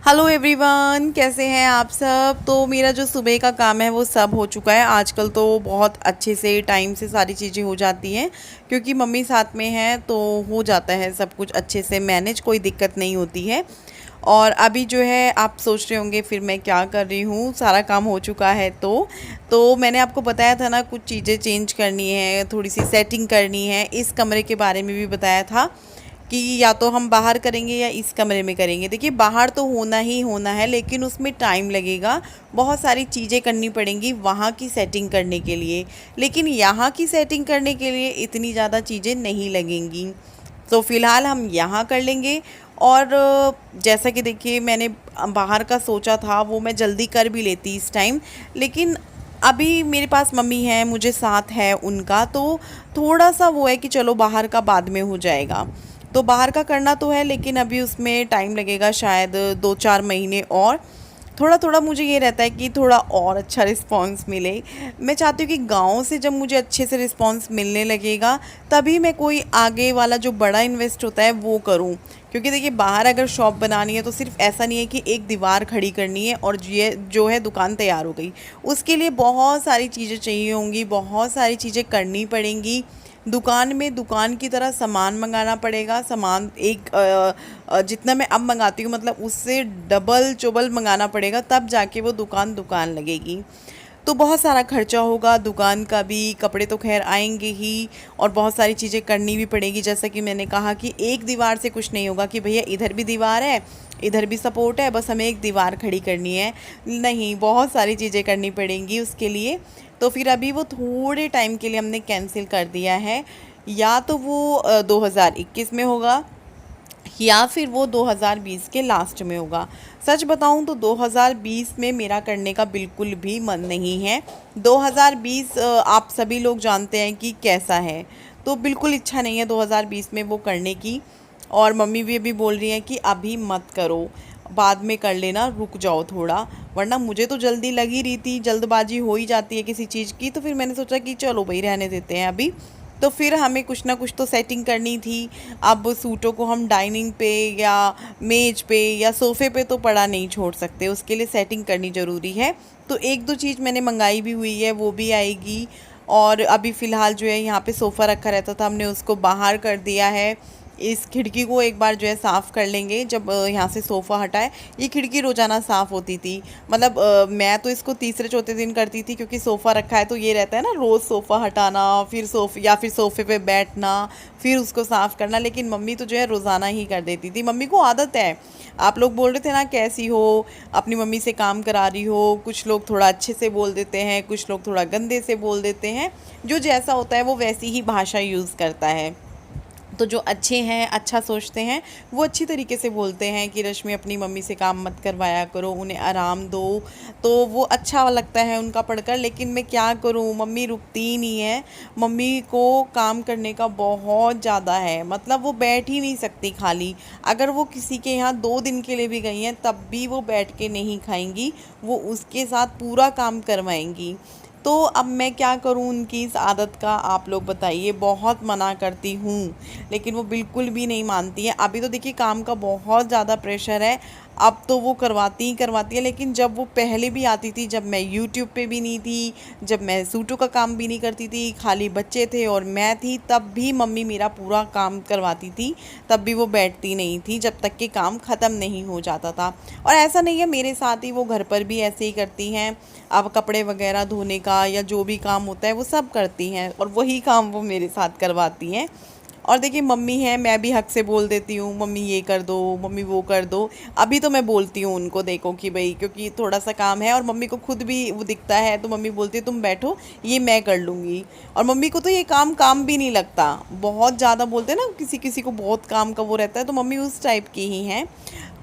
Hello everyone, कैसे हैं आप सब। तो मेरा जो सुबह का काम है वो सब हो चुका है। आजकल तो बहुत अच्छे से टाइम से सारी चीज़ें हो जाती हैं क्योंकि मम्मी साथ में है, तो हो जाता है सब कुछ अच्छे से मैनेज, कोई दिक्कत नहीं होती है। और अभी जो है आप सोच रहे होंगे फिर मैं क्या कर रही हूँ, सारा काम हो चुका है। तो मैंने आपको बताया था ना, कुछ चीज़ें चेंज करनी है, थोड़ी सी सेटिंग करनी है। इस कमरे के बारे में भी बताया था कि या तो हम बाहर करेंगे या इस कमरे में करेंगे। देखिए, बाहर तो होना ही होना है, लेकिन उसमें टाइम लगेगा, बहुत सारी चीज़ें करनी पड़ेंगी वहाँ की सेटिंग करने के लिए। लेकिन यहाँ की सेटिंग करने के लिए इतनी ज़्यादा चीज़ें नहीं लगेंगी, तो फ़िलहाल हम यहाँ कर लेंगे। और जैसा कि देखिए, मैंने बाहर का सोचा था वो मैं जल्दी कर भी लेती इस टाइम, लेकिन अभी मेरे पास मम्मी है, मुझे साथ है उनका, तो थोड़ा सा वो है कि चलो बाहर का बाद में हो जाएगा। तो बाहर का करना तो है, लेकिन अभी उसमें टाइम लगेगा, शायद 2-4 महीने और। थोड़ा थोड़ा मुझे ये रहता है कि थोड़ा और अच्छा रिस्पांस मिले। मैं चाहती हूँ कि गाँव से जब मुझे अच्छे से रिस्पांस मिलने लगेगा, तभी मैं कोई आगे वाला जो बड़ा इन्वेस्ट होता है वो करूँ। क्योंकि देखिए, बाहर अगर शॉप बनानी है तो सिर्फ ऐसा नहीं है कि एक दीवार खड़ी करनी है और ये जो है दुकान तैयार हो गई। उसके लिए बहुत सारी चीज़ें चाहिए होंगी, बहुत सारी चीज़ें करनी पड़ेंगी। दुकान में दुकान की तरह सामान मंगाना पड़ेगा, सामान एक जितना मैं अब मंगाती हूँ, मतलब उससे डबल चोबल मंगाना पड़ेगा, तब जाके वो दुकान दुकान लगेगी। तो बहुत सारा खर्चा होगा दुकान का भी, कपड़े तो खैर आएंगे ही, और बहुत सारी चीज़ें करनी भी पड़ेगी। जैसा कि मैंने कहा कि एक दीवार से कुछ नहीं होगा कि भैया इधर भी दीवार है, इधर भी सपोर्ट है, बस हमें एक दीवार खड़ी करनी है। नहीं, बहुत सारी चीज़ें करनी पड़ेंगी उसके लिए। तो फिर अभी वो थोड़े टाइम के लिए हमने कैंसिल कर दिया है। या तो वो 2021 में होगा, या फिर वो 2020 के लास्ट में होगा। सच बताऊं तो 2020 में मेरा करने का बिल्कुल भी मन नहीं है। 2020 आप सभी लोग जानते हैं कि कैसा है, तो बिल्कुल इच्छा नहीं है 2020 में वो करने की। और मम्मी भी अभी बोल रही हैं कि अभी मत करो, बाद में कर लेना, रुक जाओ थोड़ा। वरना मुझे तो जल्दी लगी रही थी, जल्दबाजी हो ही जाती है किसी चीज़ की, तो फिर मैंने सोचा कि चलो भाई रहने देते हैं अभी। तो फिर हमें कुछ ना कुछ तो सेटिंग करनी थी। अब सूटों को हम डाइनिंग पे या मेज पे या सोफ़े पे तो पड़ा नहीं छोड़ सकते, उसके लिए सेटिंग करनी ज़रूरी है। तो एक दो चीज़ मैंने मंगाई भी हुई है, वो भी आएगी। और अभी फ़िलहाल जो है, यहाँ पे सोफ़ा रखा रहता था, हमने उसको बाहर कर दिया है। इस खिड़की को एक बार जो है साफ़ कर लेंगे जब यहाँ से सोफ़ा हटाए। ये खिड़की रोज़ाना साफ़ होती थी, मतलब मैं तो इसको तीसरे चौथे दिन करती थी, क्योंकि सोफ़ा रखा है तो ये रहता है ना, रोज़ सोफ़ा हटाना, फिर सोफ़े पे बैठना, फिर उसको साफ़ करना। लेकिन मम्मी तो जो है रोज़ाना ही कर देती थी, मम्मी को आदत है। आप लोग बोल रहे थे ना कैसी हो, अपनी मम्मी से काम करा रही हो। कुछ लोग थोड़ा अच्छे से बोल देते हैं, कुछ लोग थोड़ा गंदे से बोल देते हैं। जो जैसा होता है वो वैसी ही भाषा यूज़ करता है। तो जो अच्छे हैं, अच्छा सोचते हैं, वो अच्छी तरीके से बोलते हैं कि रश्मि अपनी मम्मी से काम मत करवाया करो, उन्हें आराम दो। तो वो अच्छा लगता है उनका पढ़कर। लेकिन मैं क्या करूं, मम्मी रुकती ही नहीं है। मम्मी को काम करने का बहुत ज़्यादा है, मतलब वो बैठ ही नहीं सकती खाली। अगर वो किसी के यहाँ 2 दिन के लिए भी गई हैं, तब भी वो बैठ के नहीं खाएंगी, वो उसके साथ पूरा काम करवाएंगी। तो अब मैं क्या करूं उनकी इस आदत का, आप लोग बताइए। बहुत मना करती हूँ, लेकिन वो बिल्कुल भी नहीं मानती है। अभी तो देखिए, काम का बहुत ज़्यादा प्रेशर है, अब तो वो करवाती ही करवाती है। लेकिन जब वो पहले भी आती थी, जब मैं यूट्यूब पे भी नहीं थी, जब मैं सूटों का काम भी नहीं करती थी, खाली बच्चे थे और मैं थी, तब भी मम्मी मेरा पूरा काम करवाती थी। तब भी वो बैठती नहीं थी जब तक कि काम ख़त्म नहीं हो जाता था। और ऐसा नहीं है मेरे साथ ही, वो घर पर भी ऐसे ही करती हैं। अब कपड़े वगैरह धोने का या जो भी काम होता है वो सब करती हैं, और वही काम वो मेरे साथ करवाती हैं। और देखिए, मम्मी है, मैं भी हक से बोल देती हूँ, मम्मी ये कर दो, मम्मी वो कर दो। अभी तो मैं बोलती हूँ उनको, देखो कि भाई, क्योंकि थोड़ा सा काम है और मम्मी को खुद भी वो दिखता है, तो मम्मी बोलती है तुम बैठो, ये मैं कर लूँगी। और मम्मी को तो ये काम काम भी नहीं लगता। बहुत ज़्यादा बोलते हैं ना, किसी किसी को बहुत काम का वो रहता है, तो मम्मी उस टाइप की ही हैं।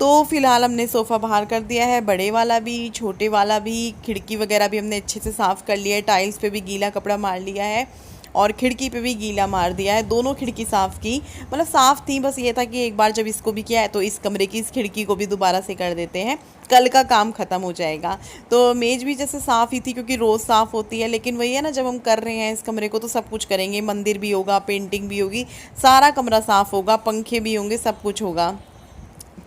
तो फिलहाल हमने सोफ़ा बाहर कर दिया है, बड़े वाला भी, छोटे वाला भी। खिड़की वगैरह भी हमने अच्छे से साफ़ कर लिया है, टाइल्स पे भी गीला कपड़ा मार लिया है और खिड़की पे भी गीला मार दिया है। दोनों खिड़की साफ़ की, मतलब साफ़ थी, बस ये था कि एक बार जब इसको भी किया है तो इस कमरे की इस खिड़की को भी दोबारा से कर देते हैं, कल का काम ख़त्म हो जाएगा। तो मेज़ भी जैसे साफ़ ही थी, क्योंकि रोज़ साफ़ होती है। लेकिन वही है ना, जब हम कर रहे हैं इस कमरे को तो सब कुछ करेंगे, मंदिर भी होगा, पेंटिंग भी होगी, सारा कमरा साफ़ होगा, पंखे भी होंगे, सब कुछ होगा।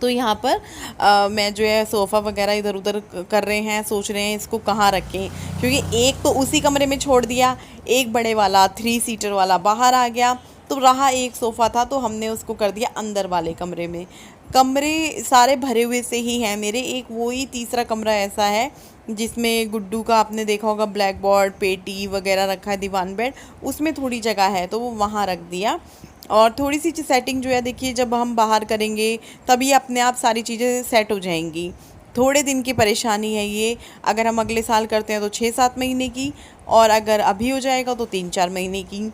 तो यहाँ पर मैं जो है सोफ़ा वगैरह इधर उधर कर रहे हैं, सोच रहे हैं इसको कहाँ रखें, क्योंकि एक तो उसी कमरे में छोड़ दिया, एक बड़े वाला 3 सीटर वाला बाहर आ गया, तो रहा एक सोफ़ा था तो हमने उसको कर दिया अंदर वाले कमरे में। कमरे सारे भरे हुए से ही हैं मेरे, एक वो ही तीसरा कमरा ऐसा है जिसमें गुड्डू का आपने देखा होगा ब्लैक बोर्ड पेटी वगैरह रखा है, दीवान बेड, उसमें थोड़ी जगह है तो वो वहाँ रख दिया। और थोड़ी सी सेटिंग जो है देखिए, जब हम बाहर करेंगे तभी अपने आप सारी चीज़ें सेट हो जाएंगी। थोड़े दिन की परेशानी है ये, अगर हम अगले साल करते हैं तो 6-7 महीने की, और अगर अभी हो जाएगा तो 3-4 महीने की।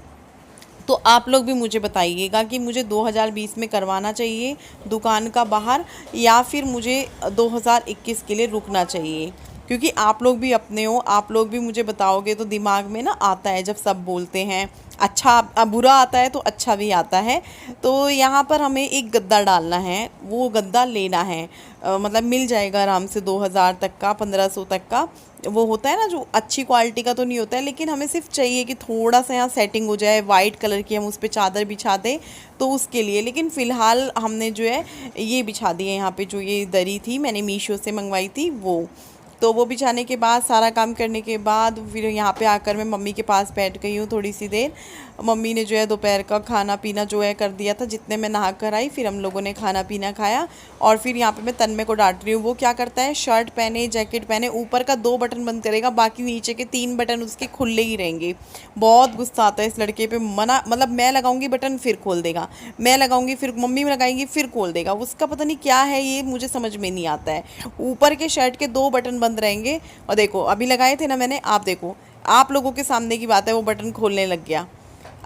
तो आप लोग भी मुझे बताइएगा कि मुझे 2020 में करवाना चाहिए दुकान का बाहर, या फिर मुझे 2021 के लिए रुकना चाहिए, क्योंकि आप लोग भी अपने हो, आप लोग भी मुझे बताओगे तो दिमाग में ना आता है जब सब बोलते हैं। अच्छा बुरा आता है तो अच्छा भी आता है। तो यहाँ पर हमें एक गद्दा डालना है, वो गद्दा लेना है, मतलब मिल जाएगा आराम से 2000 तक का, 1500 तक का। वो होता है ना जो अच्छी क्वालिटी का तो नहीं होता है, लेकिन हमें सिर्फ चाहिए कि थोड़ा सा यहाँ सेटिंग हो जाए, वाइट कलर की हम उस पर चादर बिछा दें तो उसके लिए। लेकिन फ़िलहाल हमने जो है ये बिछा दी है यहाँ पे, जो ये दरी थी मैंने मीशो से मंगवाई थी वो। तो वो बिछाने के बाद सारा काम करने के बाद फिर यहाँ पे आकर मैं मम्मी के पास बैठ गई हूँ थोड़ी सी देर। मम्मी ने जो है दोपहर का खाना पीना जो है कर दिया था, जितने में नहा कर आई फिर हम लोगों ने खाना पीना खाया। और फिर यहाँ पे मैं तन्मय को डांट रही हूँ, वो क्या करता है शर्ट पहने जैकेट पहने ऊपर का 2 बटन बंद करेगा, बाकी नीचे के 3 बटन उसके खुले ही रहेंगे। बहुत गुस्सा आता है इस लड़के पे, मना मतलब मैं लगाऊंगी बटन फिर खोल देगा, मैं लगाऊंगी फिर मम्मी में लगाएंगी फिर खोल देगा, उसका पता नहीं क्या है ये, मुझे समझ में नहीं आता है। ऊपर के शर्ट के 2 बटन बंद रहेंगे, और देखो अभी लगाए थे ना मैंने, आप देखो आप लोगों के सामने की बात है, वो बटन खोलने लग गया।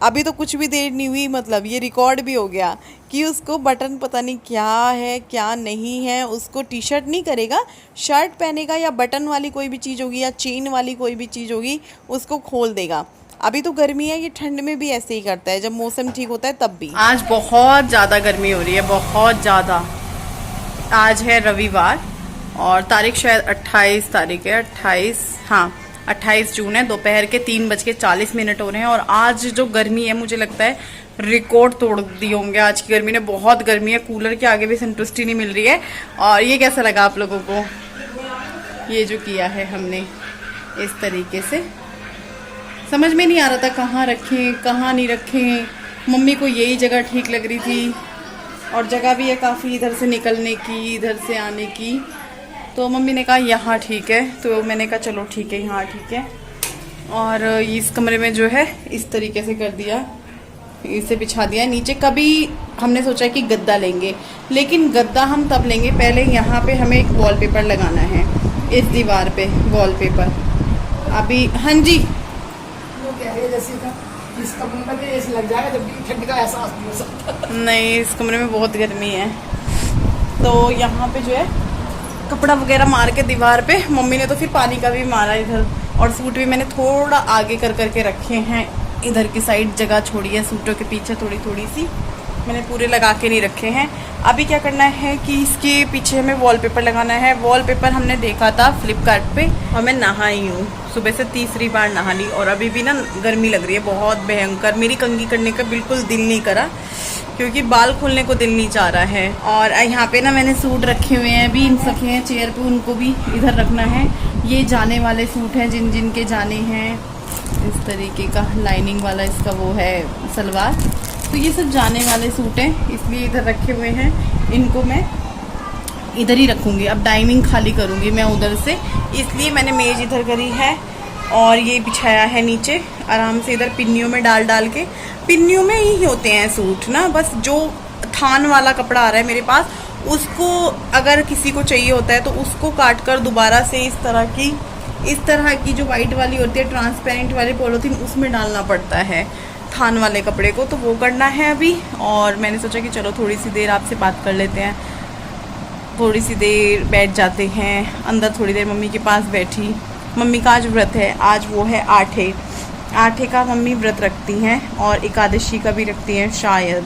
अभी तो कुछ भी देर नहीं हुई, मतलब ये रिकॉर्ड भी हो गया कि उसको बटन पता नहीं क्या है क्या नहीं है, उसको टी शर्ट नहीं करेगा, शर्ट पहनेगा या बटन वाली कोई भी चीज़ होगी या चेन वाली कोई भी चीज़ होगी उसको खोल देगा। अभी तो गर्मी है, ये ठंड में भी ऐसे ही करता है, जब मौसम ठीक होता है तब भी। आज बहुत ज़्यादा गर्मी हो रही है, बहुत ज़्यादा। आज है रविवार और तारीख शायद 28 तारीख है, 28, हाँ 28 जून है। दोपहर के 3:40 हो रहे हैं और आज जो गर्मी है मुझे लगता है रिकॉर्ड तोड़ दिए होंगे आज की गर्मी ने। बहुत गर्मी है, कूलर के आगे भी संतुष्टि नहीं मिल रही है। और ये कैसा लगा आप लोगों को, ये जो किया है हमने इस तरीके से, समझ में नहीं आ रहा था कहाँ रखें कहाँ नहीं रखें। मम्मी को यही जगह ठीक लग रही थी और जगह भी है काफ़ी इधर से निकलने की इधर से आने की, तो मम्मी ने कहा यहाँ ठीक है, तो मैंने कहा चलो ठीक है यहाँ ठीक है। और इस कमरे में जो है इस तरीके से कर दिया, इसे बिछा दिया नीचे। कभी हमने सोचा कि गद्दा लेंगे, लेकिन गद्दा हम तब लेंगे, पहले यहाँ पे हमें एक वॉलपेपर लगाना है, इस दीवार पे वॉलपेपर। अभी हाँ जी इस कमरे में एसी लग जाएगा जब ठंड का एहसास नहीं हो सकता। नहीं, इस कमरे में बहुत गर्मी है। तो यहाँ पे जो है कपड़ा वगैरह मार के दीवार पे, मम्मी ने तो फिर पानी का भी मारा इधर। और सूट भी मैंने थोड़ा आगे कर करके रखे हैं, इधर की साइड जगह छोड़ी है सूटों के पीछे थोड़ी थोड़ी सी, मैंने पूरे लगा के नहीं रखे हैं। अभी क्या करना है कि इसके पीछे हमें वॉलपेपर लगाना है। वॉलपेपर हमने देखा था फ्लिपकार्ट पे और मैं नहाई हूँ, सुबह से तीसरी बार नहा ली और अभी भी ना गर्मी लग रही है बहुत भयंकर। मेरी कंघी करने का बिल्कुल दिल नहीं करा क्योंकि बाल खोलने को दिल नहीं चाह रहा है। और यहाँ पे ना मैंने सूट रखे हुए हैं, अभी इन रखे हैं चेयर पे, उनको भी इधर रखना है। ये जाने वाले सूट हैं जिन जिन के जाने हैं, इस तरीके का लाइनिंग वाला इसका वो है सलवार, तो ये सब जाने वाले सूट हैं इसलिए इधर रखे हुए हैं। इनको मैं इधर ही रखूँगी, अब डाइनिंग खाली करूँगी मैं उधर से, इसलिए मैंने मेज इधर करी है और ये बिछाया है नीचे आराम से इधर पिन्नियों में डाल डाल के। पिन्नियों में ही होते हैं सूट ना, बस जो थान वाला कपड़ा आ रहा है मेरे पास उसको अगर किसी को चाहिए होता है तो उसको काट कर दोबारा से इस तरह की जो वाइट वाली होती है ट्रांसपेरेंट वाली पॉलीथीन उसमें डालना पड़ता है थान वाले कपड़े को, तो वो करना है अभी। और मैंने सोचा कि चलो थोड़ी सी देर आपसे बात कर लेते हैं, थोड़ी सी देर बैठ जाते हैं अंदर। थोड़ी देर मम्मी के पास बैठी, मम्मी का आज व्रत है, आज वो है आठे का मम्मी व्रत रखती हैं और एकादशी का भी रखती हैं शायद।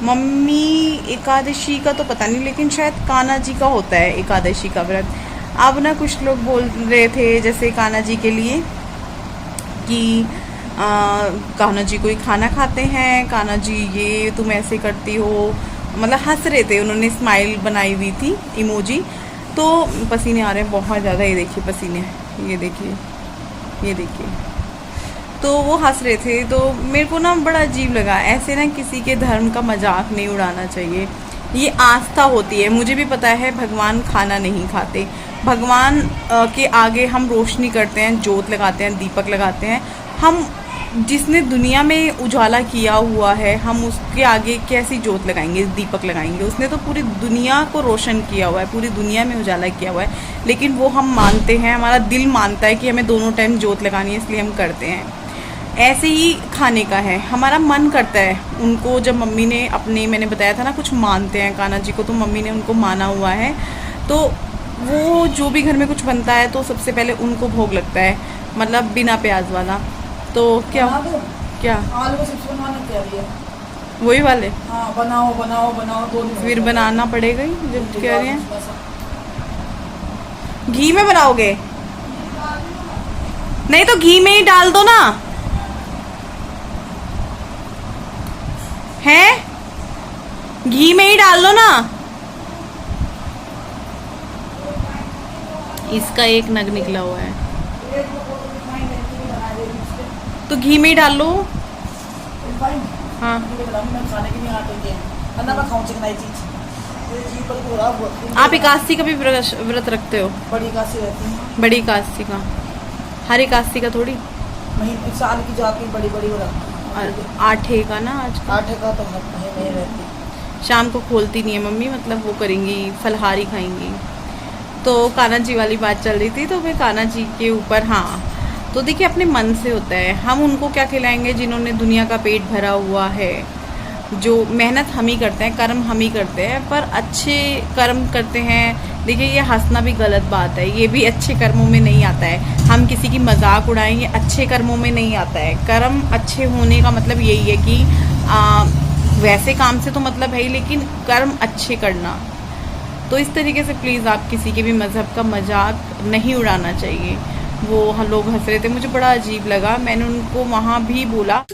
मम्मी एकादशी का तो पता नहीं, लेकिन शायद कान्हा जी का होता है एकादशी का व्रत। अब ना कुछ लोग बोल रहे थे जैसे कान्हा जी के लिए कि कान्हा जी कोई खाना खाते हैं, कान्हा जी ये तुम ऐसे करती हो, मतलब हंस रहे थे, उन्होंने स्माइल बनाई हुई थी इमोजी। तो पसीने आ रहे हैं बहुत ज़्यादा, ये देखिए पसीने, ये देखिए, ये देखिए। तो वो हंस रहे थे, तो मेरे को ना बड़ा अजीब लगा। ऐसे ना किसी के धर्म का मजाक नहीं उड़ाना चाहिए। ये आस्था होती है, मुझे भी पता है भगवान खाना नहीं खाते। भगवान के आगे हम रोशनी करते हैं, जोत लगाते हैं, दीपक लगाते हैं। हम जिसने दुनिया में उजाला किया हुआ है, हम उसके आगे कैसी जोत लगाएंगे, दीपक लगाएंगे? उसने तो पूरी दुनिया को रोशन किया हुआ है, पूरी दुनिया में उजाला किया हुआ है। लेकिन वो हम मानते हैं, हमारा दिल मानता है कि हमें दोनों टाइम जोत लगानी है, इसलिए हम करते हैं। ऐसे ही खाने का है, हमारा मन करता है उनको। जब मम्मी ने अपने, मैंने बताया था ना कुछ मानते हैं कान्हा जी को, तो मम्मी ने उनको माना हुआ है। तो वो जो भी घर में कुछ बनता है तो सबसे पहले उनको भोग लगता है, मतलब बिना प्याज वाला। तो क्या बना दो। क्या आलू का चिप्स बनवाना क्या है? वही वाले? हाँ बनाओ बनाओ बनाओ, 2 दिन फिर बनाना पड़ेगा ही, जब कह रहे हैं। हैं। घी में बनाओगे? नहीं तो घी में ही डाल दो ना। है, घी में ही डाल लो ना। इसका एक नग निकला हुआ है, तो घी में ही डाल लो। हाँ, खाने की नहीं आते हैं, अन्ना मैं खाऊं चिकनाई चीज। मेरी जीभ पर पूरा आप एकादशी का भी व्रत रखते हो? बड़ी काशी रहती है। बड़ी एकादशी का, हर एकादशी का थोड़ी। महीने साल की जाती बड़ी बड़ी हो रखती और 8 का ना आज का। 8 का तो महीने रहती। शाम को खोलती नहीं है मम्मी, मतलब वो करेंगी, फलहारी खाएंगी। तो कान्हा जी वाली बात चल रही थी, तो मैं कान्हा जी के ऊपर, हाँ, तो देखिए अपने मन से होता है। हम उनको क्या खिलाएंगे जिन्होंने दुनिया का पेट भरा हुआ है। जो मेहनत हम ही करते हैं, कर्म हम ही करते हैं, पर अच्छे कर्म करते हैं। देखिए ये हंसना भी गलत बात है, ये भी अच्छे कर्मों में नहीं आता है। हम किसी की मजाक उड़ाएं, ये अच्छे कर्मों में नहीं आता है। कर्म अच्छे होने का मतलब यही है कि वैसे काम से तो मतलब है ही, लेकिन कर्म अच्छे करना। तो इस तरीके से प्लीज़ आप किसी के भी मज़हब का मजाक नहीं उड़ाना चाहिए। वो हम लोग हंस रहे थे, मुझे बड़ा अजीब लगा। मैंने उनको वहाँ भी बोला।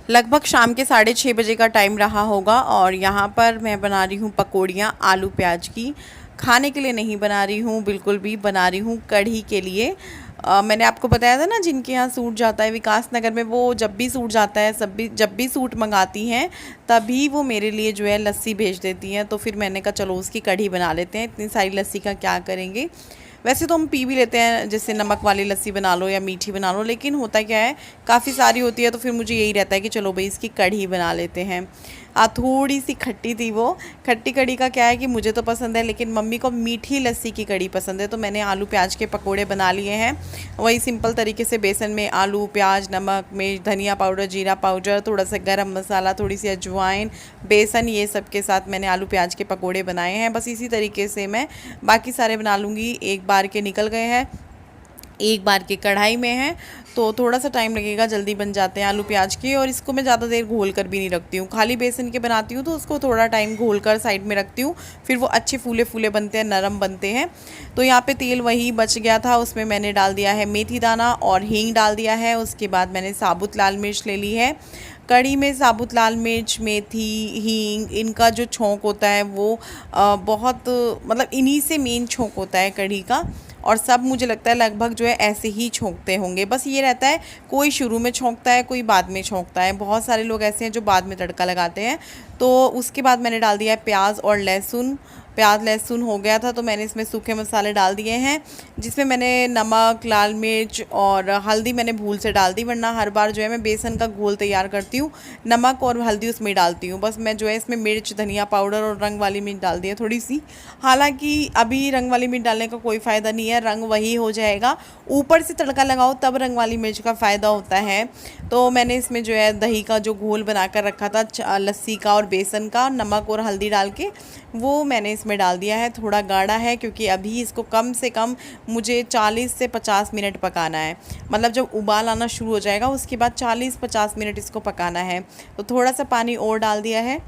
लगभग शाम के 6:30 बजे का टाइम रहा होगा, और यहाँ पर मैं बना रही हूँ पकौड़ियाँ आलू प्याज की। खाने के लिए नहीं बना रही हूँ बिल्कुल भी, बना रही हूँ कढ़ी के लिए। मैंने आपको बताया था ना, जिनके यहाँ सूट जाता है विकास नगर में, वो जब भी सूट जाता है, जब भी सूट मंगाती हैं, तभी वो मेरे लिए जो है लस्सी भेज देती हैं। तो फिर मैंने कहा चलो उसकी कढ़ी बना लेते हैं, इतनी सारी लस्सी का क्या करेंगे। वैसे तो हम पी भी लेते हैं, जैसे नमक वाली लस्सी बना लो या मीठी बना लो, लेकिन होता क्या है काफ़ी सारी होती है, तो फिर मुझे यही रहता है कि चलो भाई इसकी कढ़ी बना लेते हैं। थोड़ी सी खट्टी थी वो। खट्टी कढ़ी का क्या है कि मुझे तो पसंद है, लेकिन मम्मी को मीठी लस्सी की कढ़ी पसंद है। तो मैंने आलू प्याज के पकोड़े बना लिए हैं, वही सिंपल तरीके से बेसन में आलू प्याज, नमक, मिर्च, धनिया पाउडर, जीरा पाउडर, थोड़ा सा गरम मसाला, थोड़ी सी अजवाइन, बेसन, ये सब के साथ मैंने आलू प्याज के पकोड़े बनाए हैं। बस इसी तरीके से मैं बाकी सारे बना लूँगी। एक बार के निकल गए हैं, एक बार के कढ़ाई में है, तो थोड़ा सा टाइम लगेगा, जल्दी बन जाते हैं आलू प्याज के। और इसको मैं ज़्यादा देर घोल कर भी नहीं रखती हूँ, खाली बेसन के बनाती हूँ तो उसको थोड़ा टाइम घोल कर साइड में रखती हूँ, फिर वो अच्छे फूले फूले बनते हैं, नरम बनते हैं। तो यहाँ पे तेल वही बच गया था, उसमें मैंने डाल दिया है मेथी दाना और हींग डाल दिया है। उसके बाद मैंने साबुत लाल मिर्च ले ली है। कढ़ी में साबुत लाल मिर्च, मेथी, हींग, इनका जो छौंक होता है वो बहुत, मतलब इन्हीं से मेन छौंक होता है कढ़ी का। और सब मुझे लगता है लगभग जो है ऐसे ही छौंकते होंगे। बस ये रहता है कोई शुरू में छौंकता है, कोई बाद में छौंकता है। बहुत सारे लोग ऐसे हैं जो बाद में तड़का लगाते हैं। तो उसके बाद मैंने डाल दिया है प्याज और लहसुन, प्याज लहसुन हो गया था तो मैंने इसमें सूखे मसाले डाल दिए हैं, जिसमें मैंने नमक, लाल मिर्च और हल्दी मैंने भूल से डाल दी, वरना हर बार जो है मैं बेसन का घोल तैयार करती हूँ, नमक और हल्दी उसमें डालती हूँ। बस मैं जो है इसमें मिर्च, धनिया पाउडर और रंग वाली मिर्च डाल दी है थोड़ी सी। हालांकि अभी रंग वाली मिर्च डालने का कोई फ़ायदा नहीं है, रंग वही हो जाएगा, ऊपर से तड़का लगाओ तब रंग वाली मिर्च का फ़ायदा होता है। तो मैंने इसमें जो है दही का जो घोल बना कर रखा था लस्सी का और बेसन का, नमक और हल्दी डाल के वो मैंने इसमें डाल दिया है। थोड़ा गाढ़ा है क्योंकि अभी इसको कम से कम मुझे 40 से 50 मिनट पकाना है। मतलब जब उबाल आना शुरू हो जाएगा उसके बाद 40-50 मिनट इसको पकाना है। तो थोड़ा सा पानी और डाल दिया है,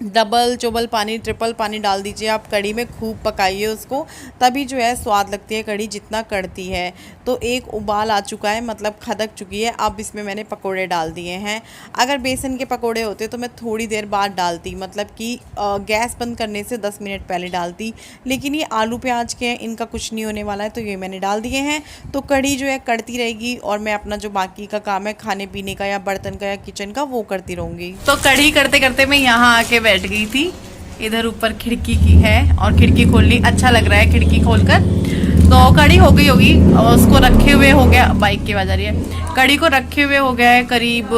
डबल चोबल पानी, ट्रिपल पानी डाल दीजिए आप कढ़ी में, खूब पकाइए उसको, तभी जो है स्वाद लगती है कढ़ी जितना कढ़ती है। तो एक उबाल आ चुका है, मतलब खदक चुकी है। अब इसमें मैंने पकोड़े डाल दिए हैं। अगर बेसन के पकोड़े होते तो मैं थोड़ी देर बाद डालती, मतलब कि गैस बंद करने से 10 मिनट पहले डालती, लेकिन ये आलू प्याज के हैं, इनका कुछ नहीं होने वाला है, तो ये मैंने डाल दिए हैं। तो कढ़ी जो है कढ़ती रहेगी और मैं अपना जो बाकी का काम है खाने पीने का या बर्तन का या किचन का वो करती रहूँगी। तो कढ़ी करते करते मैं यहाँ आके बैठ गई थी। इधर ऊपर खिड़की की है और खिड़की खोलनी अच्छा लग रहा है खिड़की खोलकर। तो कढ़ी हो गई होगी और उसको रखे हुए हो गया, बाइक की आवाज आ रही है, कढ़ी को रखे हुए हो गया है करीब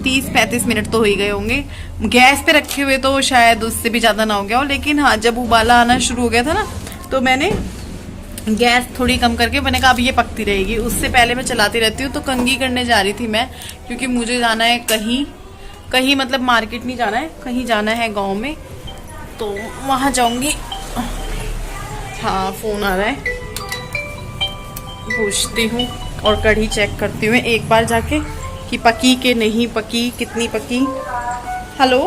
30-35 मिनट तो हो ही गए होंगे। गैस पे रखे हुए तो शायद उससे भी ज़्यादा ना हो गया हो, लेकिन हाँ जब उबाला आना शुरू हो गया था ना तो मैंने गैस थोड़ी कम करके मैंने कहा अब ये पकती रहेगी। उससे पहले मैं चलाती रहती हूँ। तो कंघी करने जा रही थी मैं, क्योंकि मुझे जाना है कहीं मतलब मार्केट नहीं जाना है, कहीं जाना है गांव में, तो वहाँ जाऊंगी। हाँ फ़ोन आ रहा है, पूछती हूँ और कढ़ी चेक करती हूँ एक बार जाके कि पकी के नहीं पकी, कितनी पकी। हेलो,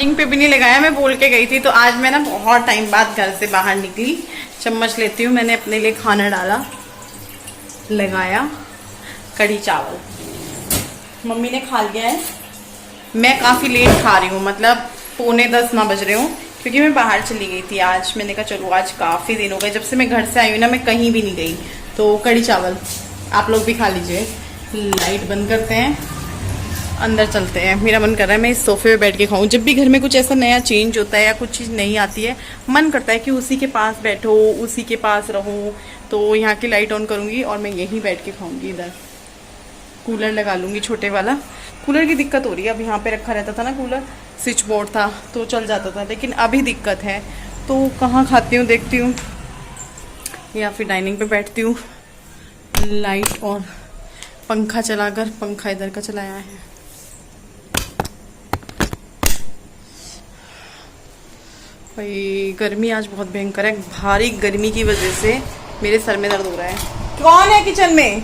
पे भी नहीं लगाया, मैं बोल के गई थी। तो आज मैं ना बहुत टाइम बाद घर से बाहर निकली। चम्मच लेती हूँ, मैंने अपने लिए खाना डाला, लगाया कढ़ी चावल, मम्मी ने खा लिया है। मैं काफ़ी लेट खा रही हूँ, मतलब 9:45 ना बज रहे हूँ, क्योंकि मैं बाहर चली गई थी आज। मैंने कहा चलो आज काफ़ी दिन हो गए जब से मैं घर से आई हूँ ना, मैं कहीं भी नहीं गई। तो कढ़ी चावल आप लोग भी खा लीजिए। लाइट बंद करते हैं, अंदर चलते हैं। मेरा मन कर रहा है मैं इस सोफे पे बैठ के खाऊं। जब भी घर में कुछ ऐसा नया चेंज होता है या कुछ चीज़ नहीं आती है, मन करता है कि उसी के पास बैठो, उसी के पास रहो। तो यहाँ की लाइट ऑन करूँगी और मैं यहीं बैठ के खाऊंगी। इधर कूलर लगा लूँगी, छोटे वाला। कूलर की दिक्कत हो रही है, अब यहाँ पे रखा रहता था ना कूलर, स्विच बोर्ड था तो चल जाता था, लेकिन अभी दिक्कत है। तो कहाँ खाती हूँ देखती हूँ, या फिर डाइनिंग पे बैठती हूँ। लाइट और पंखा चलाकर, पंखा इधर का चलाया है। भाई गर्मी आज बहुत भयंकर है, भारी गर्मी की वजह से मेरे सर में दर्द हो रहा है। कौन है किचन में?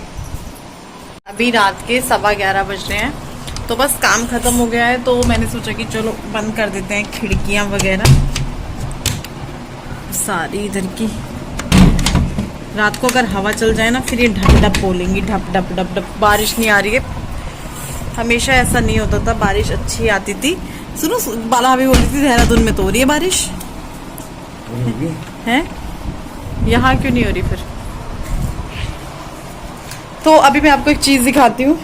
अभी रात के 11:15 बज रहे हैं, तो बस काम खत्म हो गया है। तो मैंने सोचा कि चलो बंद कर देते हैं खिड़कियां वगैरह सारी इधर की। रात को अगर हवा चल जाए ना फिर ये ढप ढप बोलेंगी, ढप ढप ढप ढप। बारिश नहीं आ रही है, हमेशा ऐसा नहीं होता था, बारिश अच्छी आती थी। सुनो, बाला अभी बोल रही थी देहरादून में तो हो रही है बारिश, है यहाँ क्यों नहीं हो रही फिर? तो अभी मैं आपको एक चीज़ दिखाती हूँ,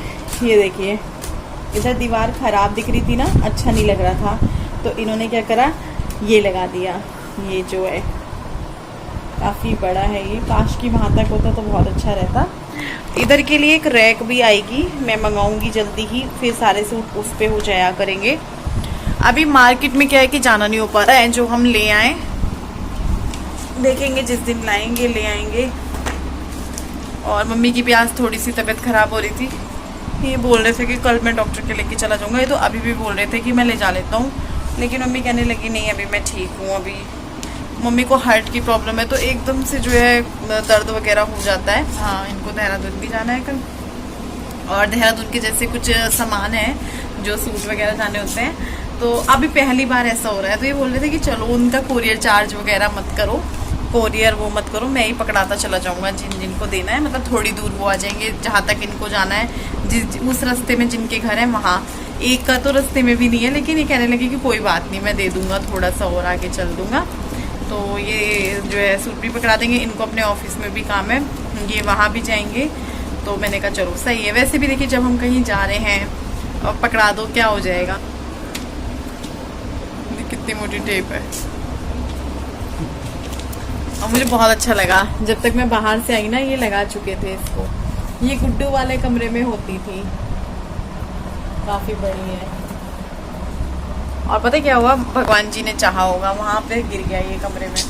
ये देखिए। इधर दीवार खराब दिख रही थी ना, अच्छा नहीं लग रहा था, तो इन्होंने क्या करा, ये लगा दिया। ये जो है काफ़ी बड़ा है, ये काश की वहाँ तक होता तो बहुत अच्छा रहता। इधर के लिए एक रैक भी आएगी, मैं मंगाऊंगी जल्दी ही, फिर सारे सूट उस पे हो जाया करेंगे। अभी मार्केट में क्या है कि जाना नहीं हो पा रहा है, जो हम ले आए देखेंगे, जिस दिन लाएंगे ले आएंगे। और मम्मी की भी आज थोड़ी सी तबीयत ख़राब हो रही थी, ये बोल रहे थे कि कल मैं डॉक्टर के लेके चला जाऊँगा। ये तो अभी भी बोल रहे थे कि मैं ले जा लेता हूँ, लेकिन मम्मी कहने लगी नहीं अभी मैं ठीक हूँ। अभी मम्मी को हार्ट की प्रॉब्लम है, तो एकदम से जो है दर्द वगैरह हो जाता है। हाँ, इनको देहरादून भी जाना है कल, और देहरादून के जैसे कुछ सामान है जो सूट वगैरह जाने होते हैं। तो अभी पहली बार ऐसा हो रहा है, तो ये बोल रहे थे कि चलो उनका कोरियर चार्ज वगैरह मत करो, कोरियर वो मत करो, मैं ही पकड़ाता चला जाऊँगा जिन जिनको देना है। मतलब थोड़ी दूर वो आ जाएंगे जहाँ तक इनको जाना है, उस रास्ते में जिनके घर हैं वहाँ। एक का तो रास्ते में भी नहीं है, लेकिन ये कहने लगे कि कोई बात नहीं, मैं दे दूंगा, थोड़ा सा और आगे चल दूंगा। तो ये जो है सूट भी पकड़ा देंगे, इनको अपने ऑफिस में भी काम है, ये वहाँ भी जाएंगे। तो मैंने कहा चलो सही है। वैसे भी देखिए जब हम कहीं जा रहे हैं और पकड़ा दो क्या हो जाएगा। कितनी मोटी टेप है। और मुझे बहुत अच्छा लगा, जब तक मैं बाहर से आई ना ये लगा चुके थे इसको। ये गुड्डू वाले कमरे में होती थी, काफी बड़ी है। और पता क्या हुआ, भगवान जी ने चाहा होगा, वहां पे गिर गया ये कमरे में।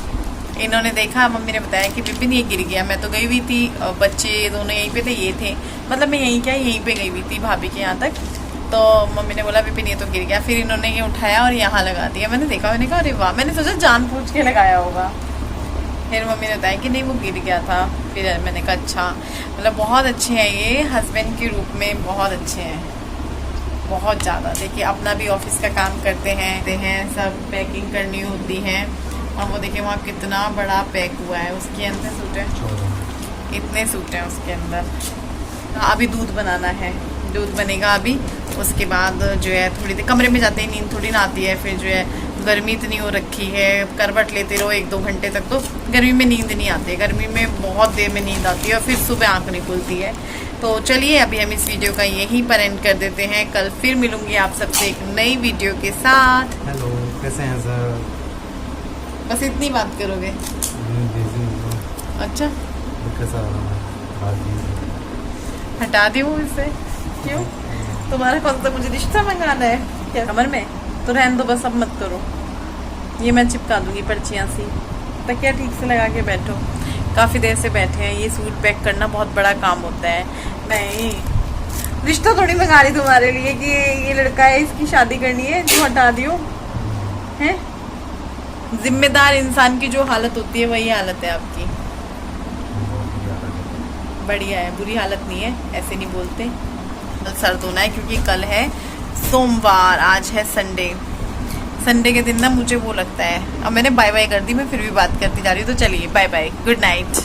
इन्होंने देखा, मम्मी ने बताया कि विपिन ये गिर गया। मैं तो गई हुई थी, बच्चे दोनों यहीं पे थे, ये थे, मतलब मैं यहीं पे गई हुई थी भाभी के यहाँ तक। तो मम्मी ने बोला विपिन ये तो गिर गया। फिर इन्होंने ये उठाया और यहाँ लगा दिया। मैंने देखा, मैंने कहा अरे वाह, मैंने सोचा जानबूझ के लगाया होगा। फिर मम्मी ने बताया कि नहीं वो गिर गया था। फिर मैंने कहा अच्छा, मतलब बहुत अच्छे हैं ये, हस्बैंड के रूप में बहुत अच्छे हैं, बहुत ज़्यादा। देखिए अपना भी ऑफिस का काम करते हैं, सब पैकिंग करनी होती है। और वो देखिए वहाँ कितना बड़ा पैक हुआ है, उसके अंदर सूट है, इतने सूट हैं उसके अंदर। अभी दूध बनाना है, दूध बनेगा अभी। उसके बाद जो है थोड़ी देर कमरे में जाते ही नींद थोड़ी ना आती है। फिर जो है गर्मी इतनी हो रखी है, करवट लेते रहो 1-2 घंटे तक, तो गर्मी में नींद नहीं आती है। गर्मी में बहुत देर में नींद आती है और फिर सुबह आँख नहीं खुलती है। तो चलिए अभी हम इस वीडियो का यहीं पर एंड कर देते हैं। कल फिर मिलूंगी आप सबसे एक नई वीडियो के साथ। हेलो, कैसे हैं सर? बस इतनी बात करोगे? अच्छा कैसा हटा दी वो इससे, क्यों? तुम्हारा कौन सा मुझे रिश्ता मंगाना है क्या कमर में? तो रहने दो बस, अब मत करो। ये मैं चिपका दूंगी पर्चियाँ सी, तकिया ठीक से लगा के बैठो। काफ़ी देर से बैठे हैं, ये सूट पैक करना बहुत बड़ा काम होता है। नहीं रिश्ता थोड़ी मंगा रही तुम्हारे लिए कि ये लड़का है इसकी शादी करनी है, जो हटा दियो हैं। जिम्मेदार इंसान की जो हालत होती है वही हालत है आपकी। बढ़िया है, बुरी हालत नहीं है, ऐसे नहीं बोलते। सर धोना है क्योंकि कल है सोमवार, आज है संडे। संडे के दिन ना मुझे वो लगता है। अब मैंने बाय बाय कर दी, मैं फिर भी बात करती जा रही हूँ। तो चलिए बाय बाय, गुड नाइट।